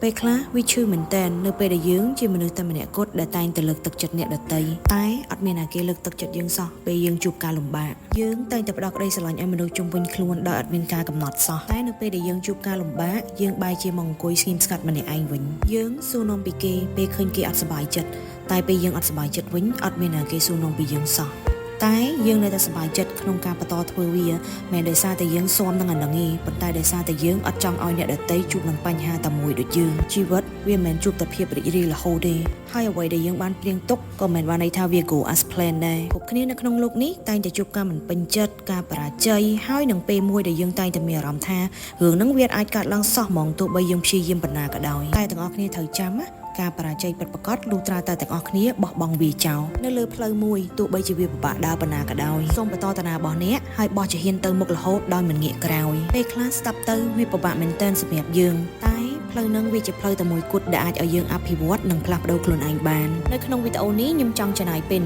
ពេលខ្លះវាឈឺមែនតើនៅពេលដែលយើងជាមនុស្សតែម្នាក់គត់ដែលតែងតែលើកទឹកចិត្តអ្នកដទៃតែអត់មានណាគេលើកទឹកចិត្តយើងសោះពេលយើងជួបការលំបាកយើងតែងតែផ្ដោតក្តីស្រឡាញ់ឲ្យមនុស្សជុំវិញខ្លួនដោយអត់មានការកំណត់សោះតែនៅពេលដែលយើងជួបការលំបាកយើងបែរជាមកអង្គុយស្ងៀមស្ងាត់ម្នាក់ឯងវិញយើងសួរនាំពីគេពេលឃើញគេអត់សុបាយចិត្តតែពេលយើងអត់សុបាយចិត្តវិញអត់មានណាគេសួរនាំពីយើងសោះតែយើងនៅតែសប្បាយចិត្តក្នុងការបន្តធ្វើវាមិនដោយសារតែយើងស៊ាំនឹងអានឹងទេប៉ុន្តែដោយសារតែយើងអត់ចង់ឲ្យអ្នកដទៃជួបនឹងបញ្ហាតែមួយដូចយើងជីវិតវាមិនមែនជួបតែភាពរីករាយរហូតទេហើយអ្វីដែលយើងបានព្រៀងទុកក៏មិនបានន័យថាវា go as planned ដែរគ្រប់គ្នានៅក្នុងโลกនេះតែងតែជួបការមិនពេញចិត្តការបរាជ័យហើយនឹងពេលមួយដែលយើងតែងតែមានអារម្មណ៍ថារឿងហ្នឹងវាអាចកើតឡើងសោះហ្មងទោះបីយើងព្យាយាមបណ្ណាក៏ដោយតែទាំងអស់គ្នាត្រូវចាំណាការបរាជ័យពិតប្រាកដលុះត្រាតែទាំងអស់គ្នាបោះបង់វាចោលនៅលើផ្លូវមួយទោះបីជាវាពិបាកដើរប៉ុណ្ណាក៏ដោយសូមបន្តតាណារបស់អ្នកហើយបោះជាហ៊ានទៅមុខរហូតដោយមិនងាកក្រោយពេលខ្លះស្ដាប់ទៅវាពិបាកមែនទែនសម្រាប់យើងតែផ្លូវនឹងវាជាផ្លូវតែមួយគត់ដែលអាចឲ្យយើងអភិវឌ្ឍនិងផ្លាស់ប្ដូរខ្លួនឯងបាននៅក្នុងវីដេអូនេះខ្ញុំចង់ចំណាយពេល